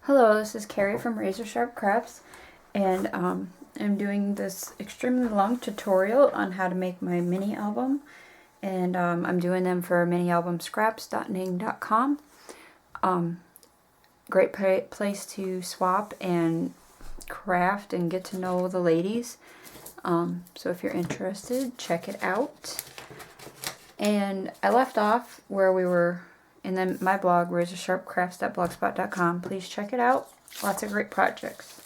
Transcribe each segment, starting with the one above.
Hello, this is Kerri from Razor Sharp Crafts, and I'm doing this extremely long tutorial on how to make my mini album, and I'm doing them for minialbumscraps.ning.com. Great place to swap and craft and get to know the ladies. So if you're interested, check it out. And I left off where we were in my blog, razorsharpcrafts.blogspot.com. Please check it out. Lots of great projects.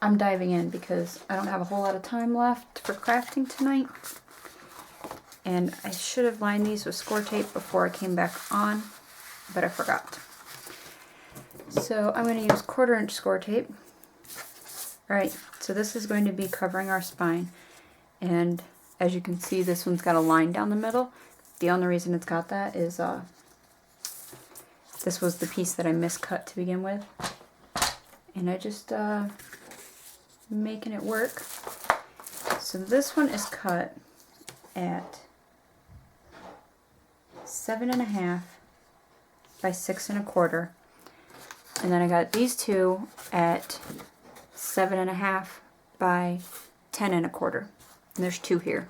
I'm diving in because I don't have a whole lot of time left for crafting tonight. And I should have lined these with score tape before I came back on, but I forgot. So I'm going to use 1/4 inch score tape. Alright, so this is going to be covering our spine. And as you can see, this one's got a line down the middle. The only reason it's got that is this was the piece that I miscut to begin with. And I just making it work. So this one is cut at 7.5 by 6 1/4. And then I got these two at 7.5 by 10 1/4. And there's two here.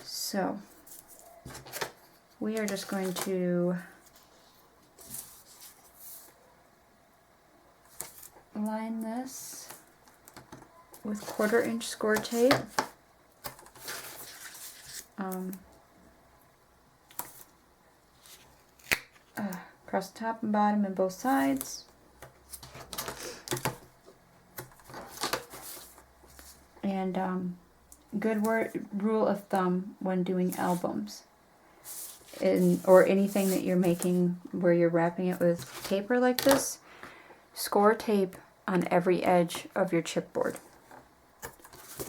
So we are just going to line this with 1/4 inch score tape. Across the top and bottom and both sides. And good rule of thumb when doing albums or anything that you're making where you're wrapping it with paper like this, score tape on every edge of your chipboard.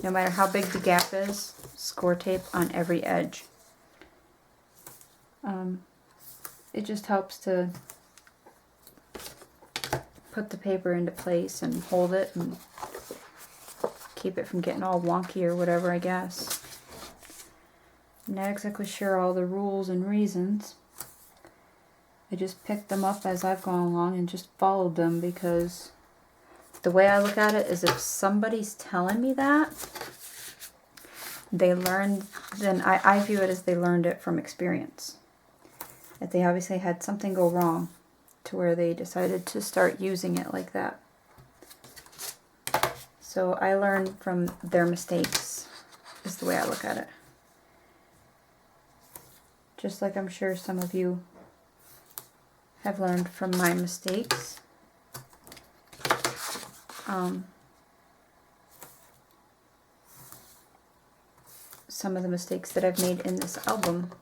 No matter how big the gap is, score tape on every edge. It just helps to put the paper into place and hold it and keep it from getting all wonky or whatever, I guess. I'm not exactly sure all the rules and reasons. I just picked them up as I've gone along and just followed them because the way I look at it is if somebody's telling me that, they learned, then I view it as they learned it from experience. That they obviously had something go wrong to where they decided to start using it like that. So I learned from their mistakes, is the way I look at it. Just like I'm sure some of you have learned from my mistakes. Some of the mistakes that I've made in this album.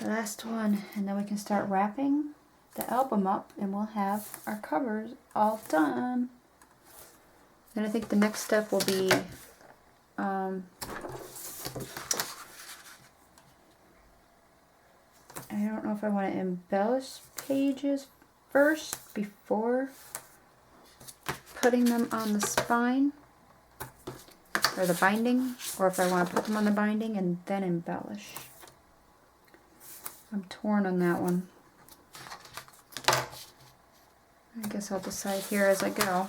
Last one, and then we can start wrapping the album up and we'll have our covers all done. Then I think the next step will be I don't know if I want to embellish pages first before putting them on the spine or the binding, or if I want to put them on the binding and then embellish. I'm torn on that one. I guess I'll decide here as I go.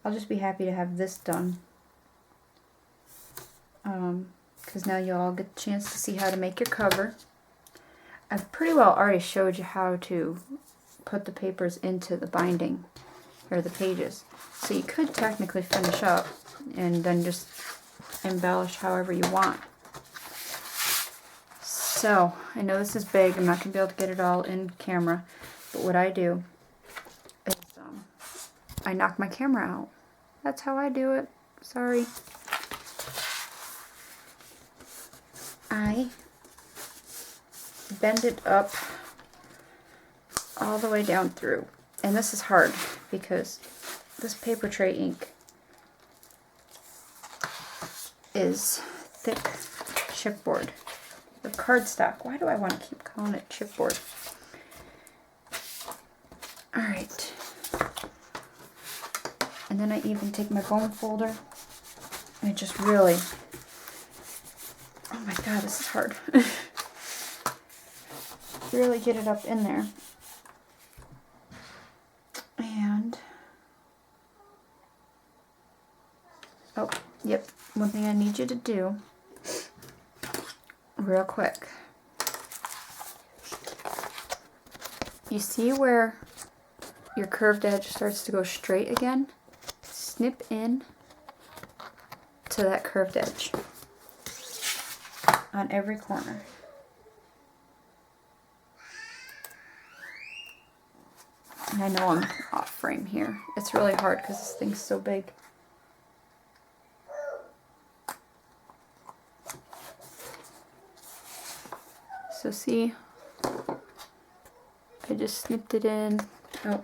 I'll just be happy to have this done. Because now you all get a chance to see how to make your cover. I've pretty well already showed you how to put the papers into the binding, or the pages. So you could technically finish up and then just embellish however you want. So, I know this is big, I'm not going to be able to get it all in camera, but what I do is I knock my camera out. That's how I do it. Sorry. I bend it up all the way down through. And this is hard because this paper tray ink is thick chipboard. Or cardstock. Why do I want to keep calling it chipboard? Alright. And then I even take my bone folder and I just really Oh my god, this is hard. Really get it up in there. And, oh, yep, one thing I need you to do real quick. You see where your curved edge starts to go straight again? Snip in to that curved edge on every corner. And I know I'm off frame here. It's really hard because this thing's so big. So see, I just snipped it in. Oh.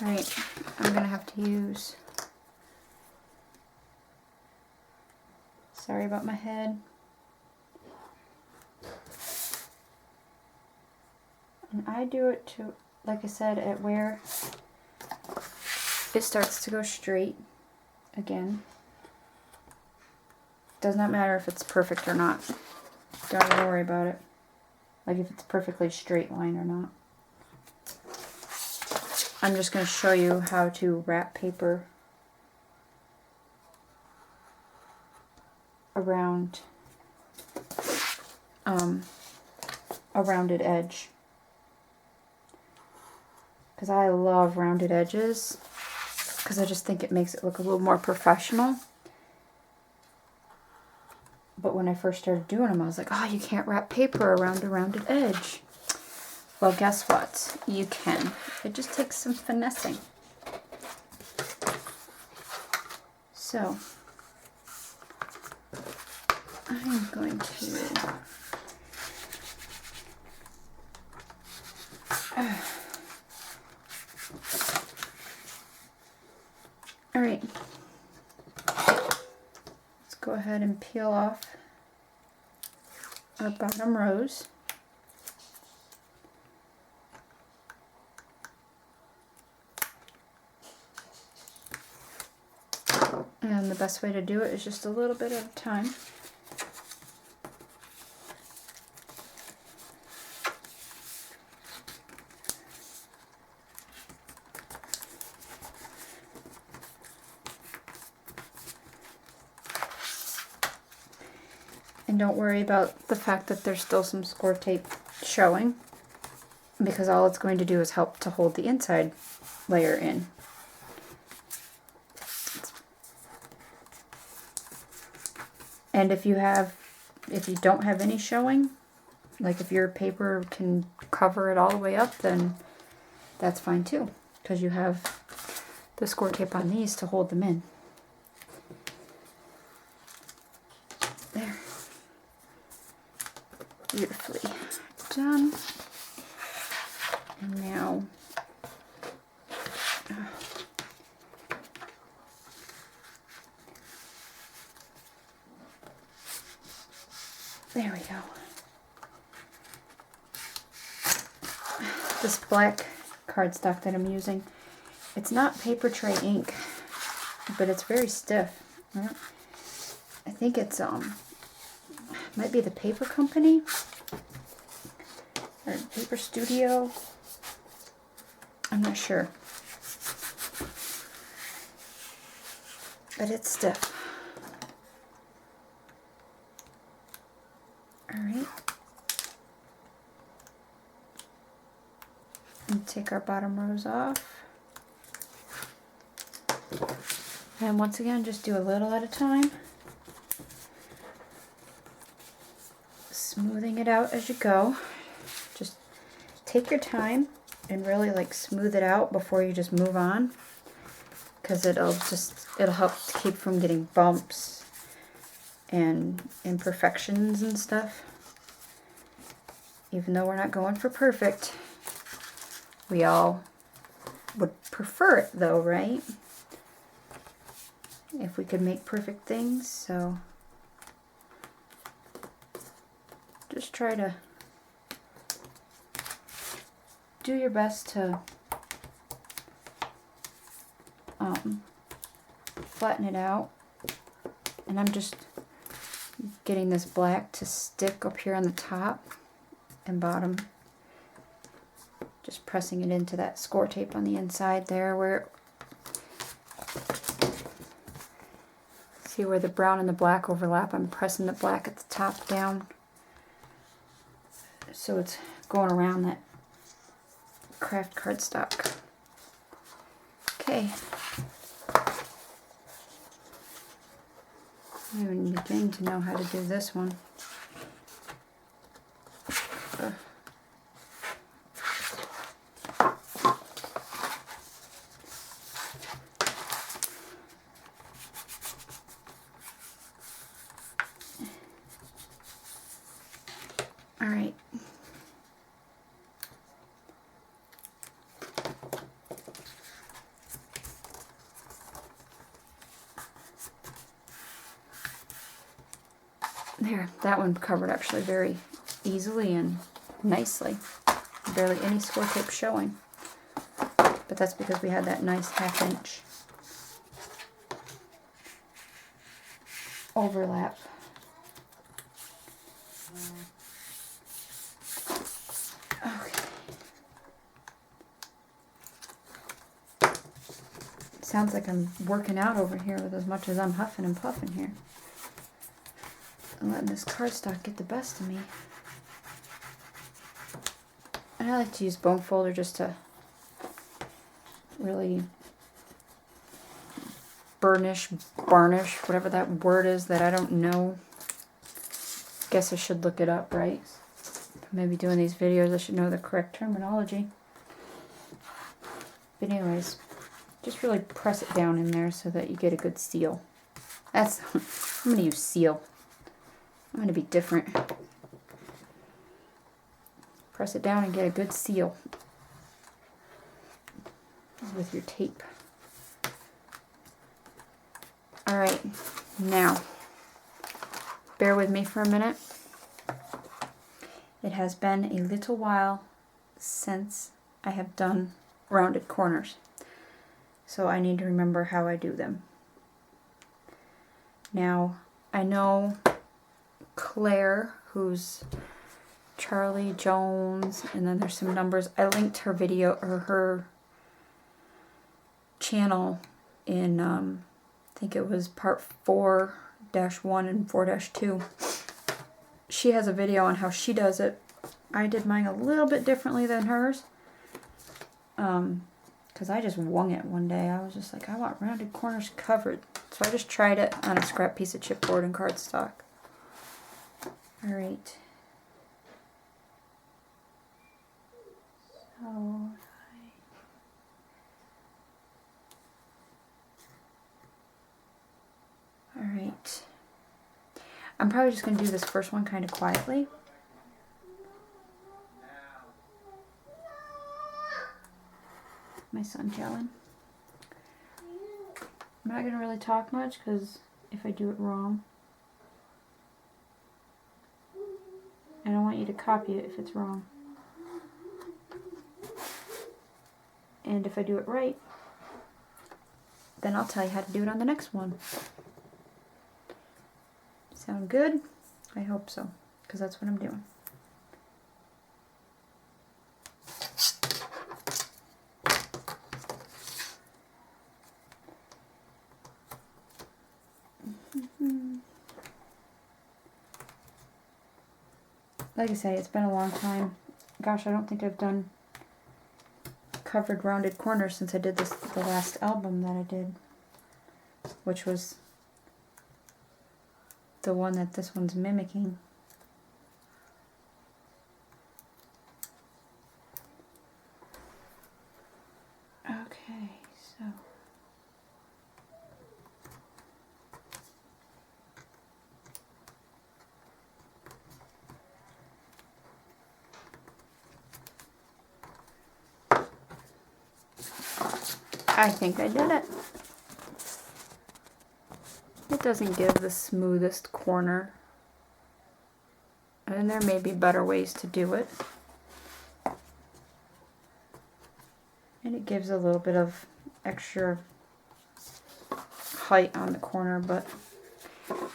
Right, I'm gonna have to use, sorry about my head. And I do it to, like I said, at where it starts to go straight again. Does not matter if it's perfect or not. Don't even worry about it. Like if it's perfectly straight line or not. I'm just going to show you how to wrap paper around a rounded edge. Because I love rounded edges. Because I just think it makes it look a little more professional. But when I first started doing them, I was like, oh, you can't wrap paper around a rounded edge. Well, guess what? You can. It just takes some finessing. So, I'm going to... Alright. Let's go ahead and peel off our bottom rows. And the best way to do it is just a little bit at a time. And don't worry about the fact that there's still some score tape showing, because all it's going to do is help to hold the inside layer in. And if you don't have any showing, like if your paper can cover it all the way up, then that's fine too, because you have the score tape on these to hold them in. There. Beautifully done. And now, there we go. This black cardstock that I'm using, it's not paper tray ink, but it's very stiff. I think it's might be the paper company or Paper Studio. I'm not sure, but it's stiff. Alright, and take our bottom rows off. And once again, just do a little at a time. Smoothing it out as you go. Just take your time and really like smooth it out before you just move on, because it'll help to keep from getting bumps and imperfections and stuff. Even though we're not going for perfect, we all would prefer it though, right? If we could make perfect things, so just try to do your best to flatten it out. And I'm just getting this black to stick up here on the top and bottom. Just pressing it into that score tape on the inside there where, see where the brown and the black overlap. I'm pressing the black at the top down so it's going around that craft cardstock. Okay. I'm even beginning to know how to do this one. All right. There, that one covered actually very easily and nicely. Barely any score tape showing. But that's because we had that nice 1/2 inch overlap. Okay. Sounds like I'm working out over here with as much as I'm huffing and puffing here. I'm letting this cardstock get the best of me. And I like to use bone folder just to really varnish, whatever that word is that I don't know. Guess I should look it up, right? Maybe doing these videos I should know the correct terminology. But anyways, just really press it down in there so that you get a good seal. That's, I'm going to use seal. I'm going to be different. Press it down and get a good seal with your tape. Alright, now, bear with me for a minute. It has been a little while since I have done rounded corners, so I need to remember how I do them. Now, I know Claire, who's Charlie Jones, and then there's some numbers. I linked her video, or her channel in, I think it was part 4-1 and 4-2. She has a video on how she does it. I did mine a little bit differently than hers. Because I just wung it one day. I was just like, I want rounded corners covered. So I just tried it on a scrap piece of chipboard and cardstock. Alright. So, alright. I'm probably just going to do this first one kind of quietly. My son's yelling. I'm not going to really talk much because if I do it wrong, I don't want you to copy it if it's wrong. And if I do it right, then I'll tell you how to do it on the next one. Sound good? I hope so, because that's what I'm doing. Like I say, it's been a long time. Gosh, I don't think I've done covered rounded corners since I did this, the last album that I did, which was the one that this one's mimicking. Okay, so I think I did it. It doesn't give the smoothest corner, and there may be better ways to do it. And it gives a little bit of extra tight on the corner, but you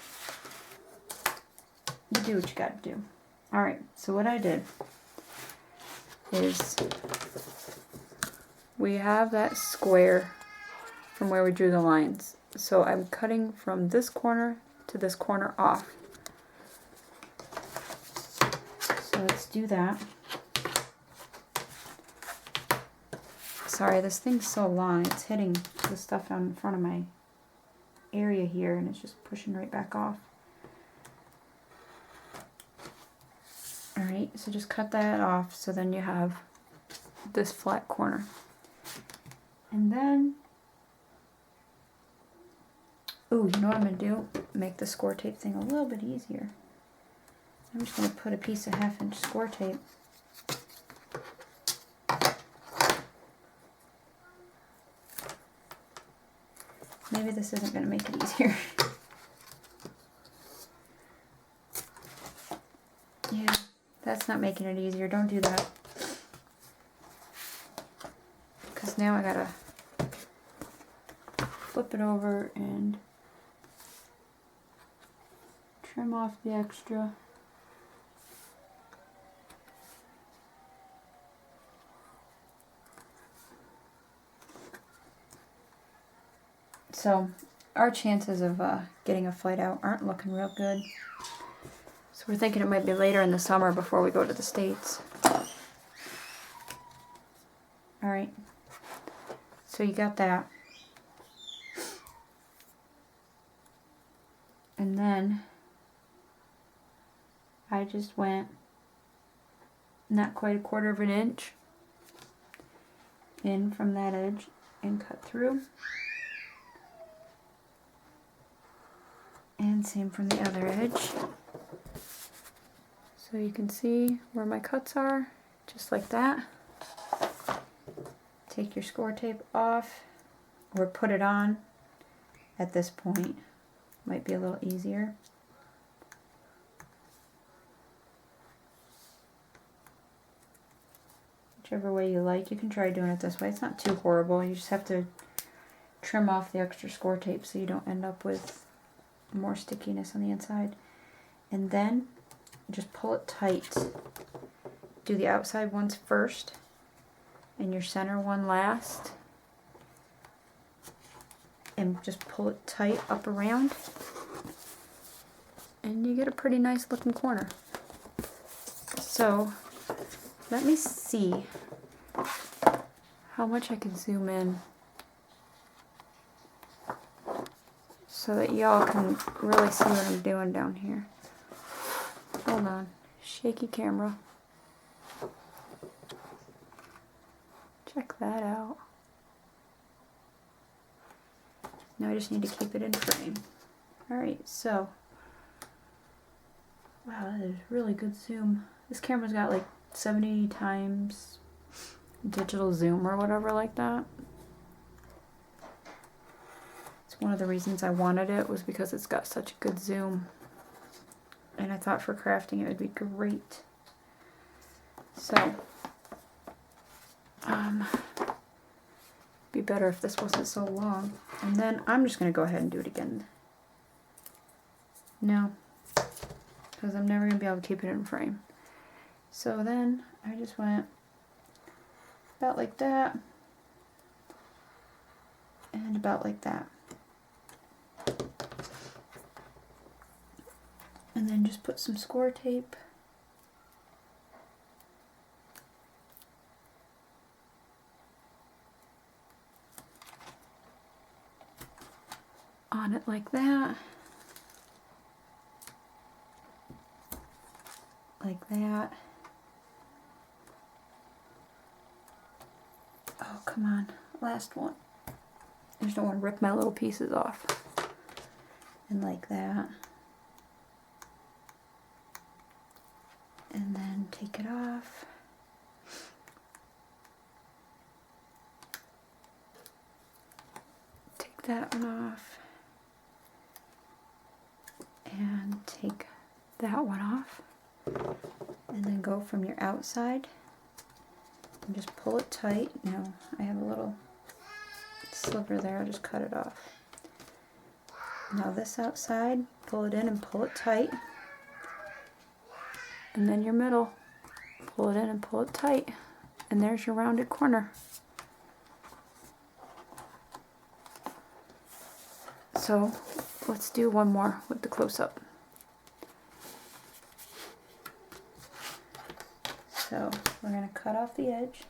do what you gotta do. Alright, so what I did is we have that square from where we drew the lines. So I'm cutting from this corner to this corner off. So let's do that. Sorry, this thing's so long, it's hitting the stuff out in front of my area here and it's just pushing right back off. Alright, so just cut that off so then you have this flat corner. And then, ooh, you know what I'm going to do? Make the score tape thing a little bit easier. I'm just going to put a piece of 1/2 inch score tape. Maybe this isn't going to make it easier. Yeah, that's not making it easier. Don't do that. Because now I gotta flip it over and trim off the extra. So our chances of getting a flight out aren't looking real good. So we're thinking it might be later in the summer before we go to the States. Alright, so you got that. And then I just went not quite 1/4 of an inch in from that edge and cut through. And same from the other edge. So you can see where my cuts are, just like that. Take your score tape off, or put it on at this point. Might be a little easier. Whichever way you like. You can try doing it this way. It's not too horrible. You just have to trim off the extra score tape so you don't end up with more stickiness on the inside. And then just pull it tight. Do the outside ones first and your center one last. And just pull it tight up around. And you get a pretty nice looking corner. So let me see how much I can zoom in so that y'all can really see what I'm doing down here. Hold on. Shaky camera. Check that out. Now I just need to keep it in frame. Alright, so wow, that is really good zoom. This camera's got like 70 times digital zoom or whatever like that. It's one of the reasons I wanted it, was because it's got such a good zoom. And I thought for crafting it would be great. So, be better if this wasn't so long. And then I'm just going to go ahead and do it again. No, because I'm never going to be able to keep it in frame. So then I just went about like that and about like that. And then just put some score tape on it like that. Like that. Oh, come on. Last one. I just don't want to rip my little pieces off. And like that. And then take it off. Take that one off. And take that one off. And then go from your outside and just pull it tight. Now I have a little sliver there, I'll just cut it off. Now this outside, pull it in and pull it tight. And then your middle, pull it in and pull it tight. And there's your rounded corner. So let's do one more with the close-up. So we're going to cut off the edge.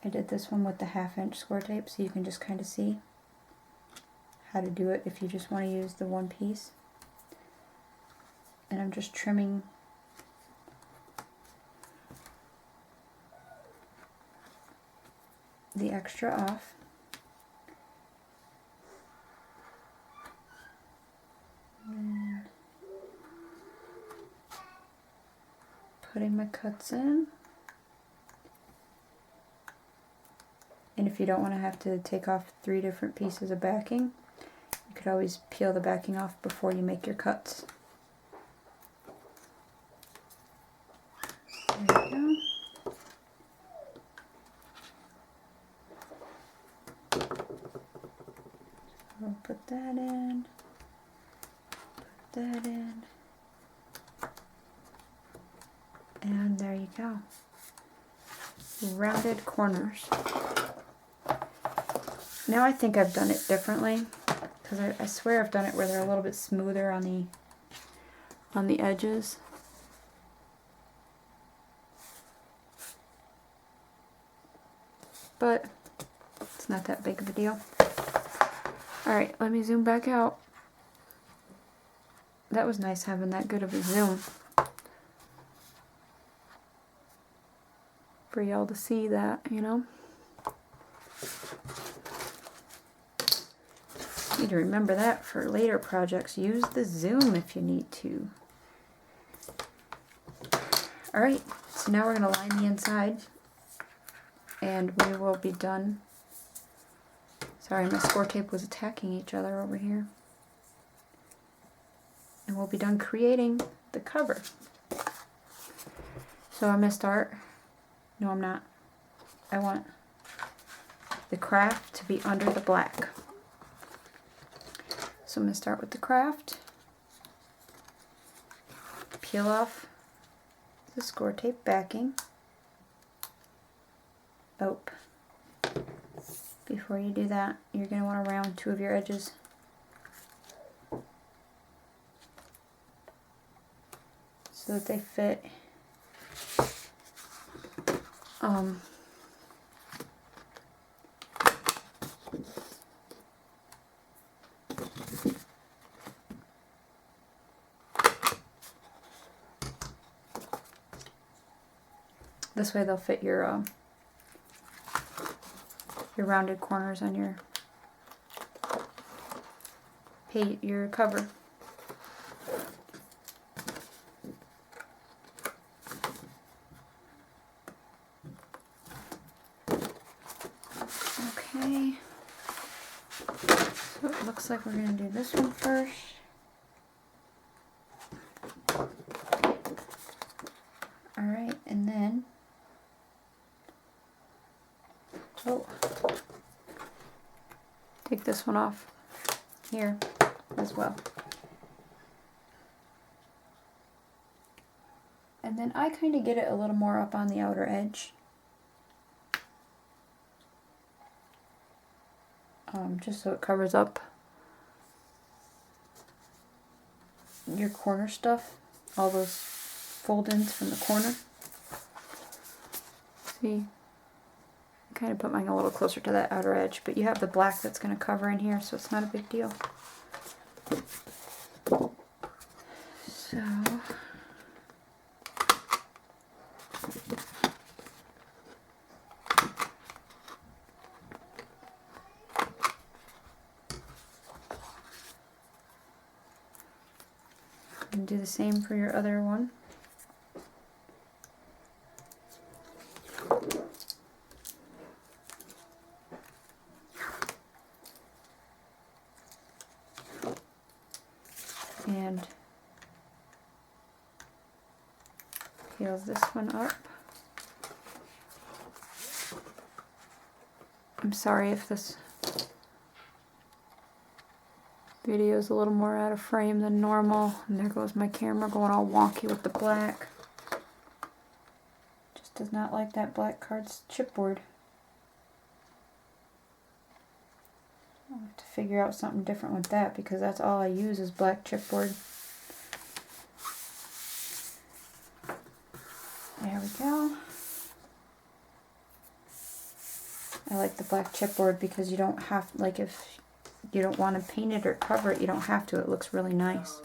I did this one with the 1/2 inch score tape so you can just kind of see how to do it if you just want to use the one piece. And I'm just trimming the extra off. And putting my cuts in. And if you don't want to have to take off 3 different pieces of backing, you could always peel the backing off before you make your cuts. There you go. We'll put that in, put that in, and there you go. Rounded corners. Now I think I've done it differently, because I swear I've done it where they're a little bit smoother on the edges. But it's not that big of a deal. Alright, let me zoom back out. That was nice having that good of a zoom for y'all to see that, you know. Need to remember that for later projects. Use the zoom if you need to. Alright, so now we're going to line the inside and we will be done. Sorry, my score tape was attacking each other over here. And we'll be done creating the cover. So I'm going to start. No, I'm not. I want the craft to be under the black. So I'm going to start with the craft. Peel off the score tape backing. Oh. Before you do that, you're going to want to round 2 of your edges. So that they fit. This way they'll fit your rounded corners on your cover. Okay, so it looks like we're going to do this one first. Alright, and then, take this one off here as well. And then I kind of get it a little more up on the outer edge. Just so it covers up your corner stuff, all those fold-ins from the corner. See, I kind of put mine a little closer to that outer edge, but you have the black that's going to cover in here, so it's not a big deal. So, and do the same for your other one. Heels this one up. I'm sorry if this video is a little more out of frame than normal. And there goes my camera going all wonky with the black. Just does not like that black card's chipboard. I'll have to figure out something different with that because that's all I use is black chipboard. There we go. I like the black chipboard because you don't have, like if you don't want to paint it or cover it, you don't have to. It looks really nice.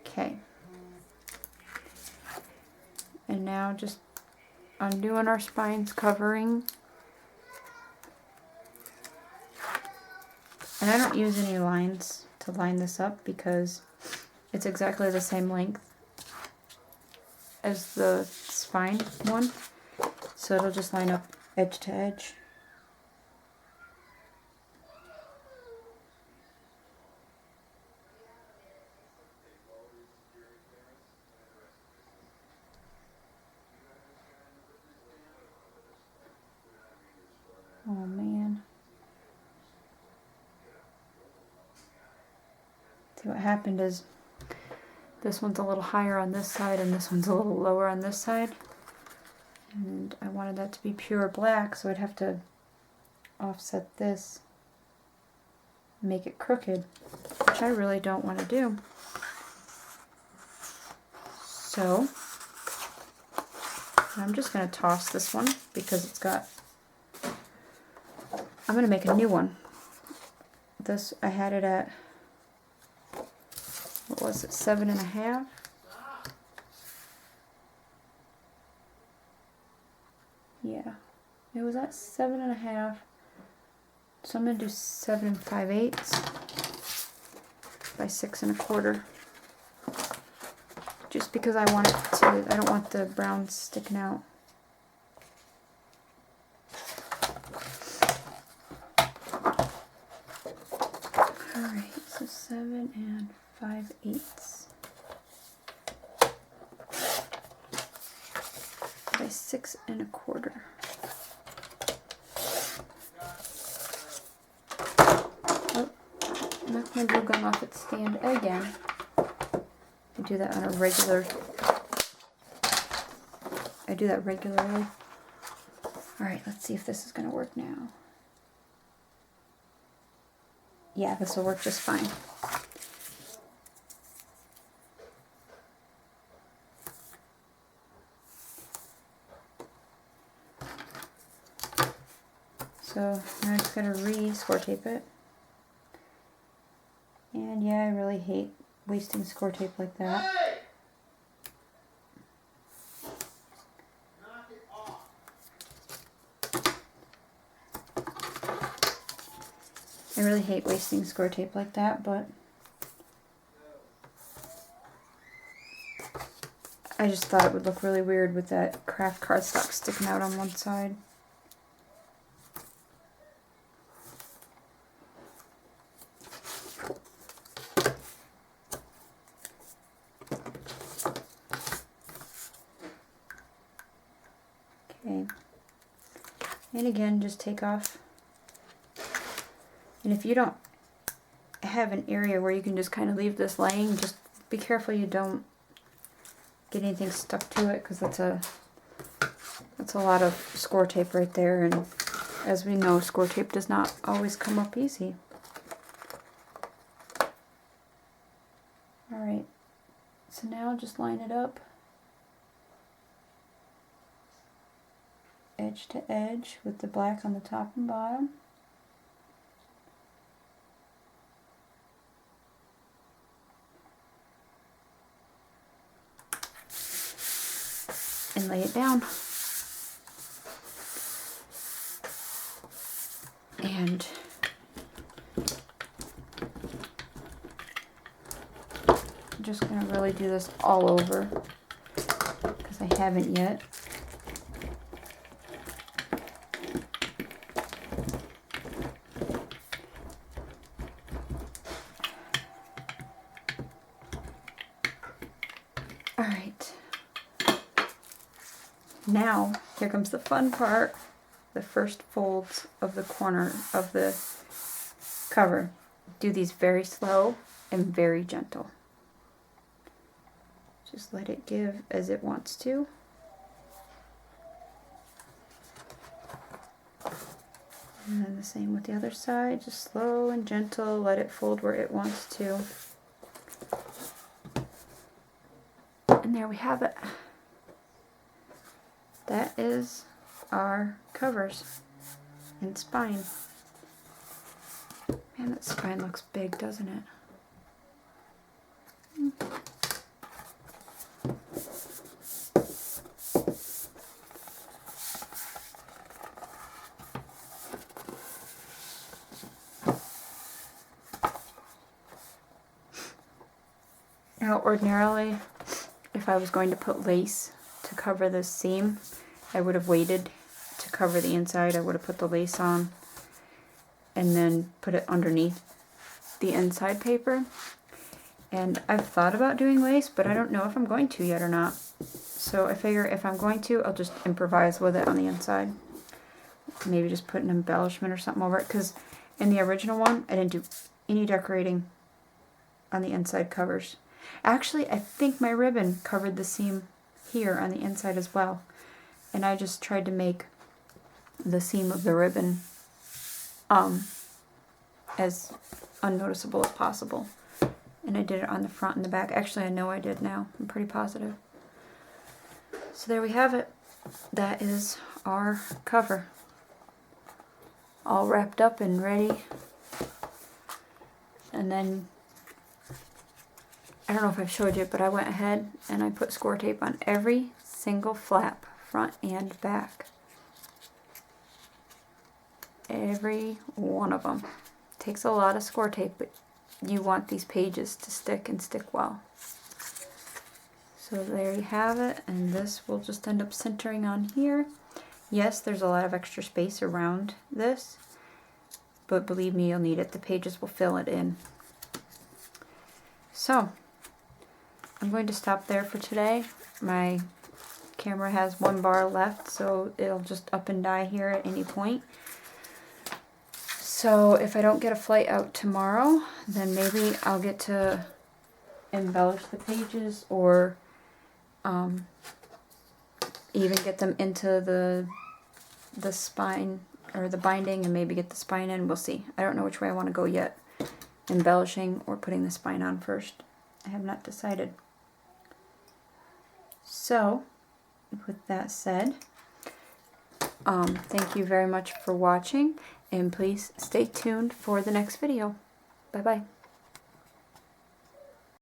Okay. And now just undoing our spines covering. And I don't use any lines to line this up because it's exactly the same length as the spine one. So it'll just line up edge to edge. Oh man. See, what happened is this one's a little higher on this side and this one's a little lower on this side. And I wanted that to be pure black, so I'd have to offset this, make it crooked, which I really don't want to do. So I'm just going to toss this one because it's got, I'm going to make a new one. This, I had it at, what was it, 7.5? Yeah, it was at 7.5. So I'm going to do 7 5/8 by 6 1/4. Just because I want it to, I don't want the brown sticking out. Alright, so 7 5/8 by 6 1/4. Oh, knocked my glue gun off its stand again. I do that on a regular. I do that regularly. Alright, let's see if this is going to work now. Yeah, this will work just fine. So now I'm just going to re-score tape it. And yeah, I really hate wasting score tape like that. I really hate wasting score tape like that, but I just thought it would look really weird with that craft cardstock sticking out on one side. Okay, and again, just take off. And if you don't have an area where you can just kind of leave this laying, just be careful you don't get anything stuck to it, because that's a lot of score tape right there, and as we know, score tape does not always come up easy. Alright, so now just line it up edge to edge with the black on the top and bottom. And lay it down. And I'm just going to really do this all over because I haven't yet. Now, here comes the fun part. The first folds of the corner of the cover. Do these very slow and very gentle. Just let it give as it wants to. And then the same with the other side, just slow and gentle, let it fold where it wants to. And there we have it. That is our covers and spine. Man, that spine looks big, doesn't it? Now, ordinarily, if I was going to put lace to cover this seam, I would have waited to cover the inside. I would have put the lace on and then put it underneath the inside paper. And I've thought about doing lace, but I don't know if I'm going to yet or not. So I figure if I'm going to, I'll just improvise with it on the inside. Maybe just put an embellishment or something over it, because in the original one, I didn't do any decorating on the inside covers. Actually, I think my ribbon covered the seam here on the inside as well. And I just tried to make the seam of the ribbon as unnoticeable as possible. And I did it on the front and the back. Actually, I know I did now. I'm pretty positive. So there we have it. That is our cover. All wrapped up and ready. And then, I don't know if I've showed you, but I went ahead and I put score tape on every single flap, front and back. Every one of them. Takes a lot of score tape, but you want these pages to stick and stick well. So there you have it, and this will just end up centering on here. Yes, there's a lot of extra space around this, but believe me, you'll need it. The pages will fill it in. So, I'm going to stop there for today. My camera has one bar left, so it'll just up and die here at any point. So if I don't get a flight out tomorrow, then maybe I'll get to embellish the pages, or even get them into the spine or the binding, and maybe get the spine in. We'll see. I don't know which way I want to go yet. Embellishing or putting the spine on first. I have not decided. So, with that said, thank you very much for watching, and please stay tuned for the next video. Bye-bye.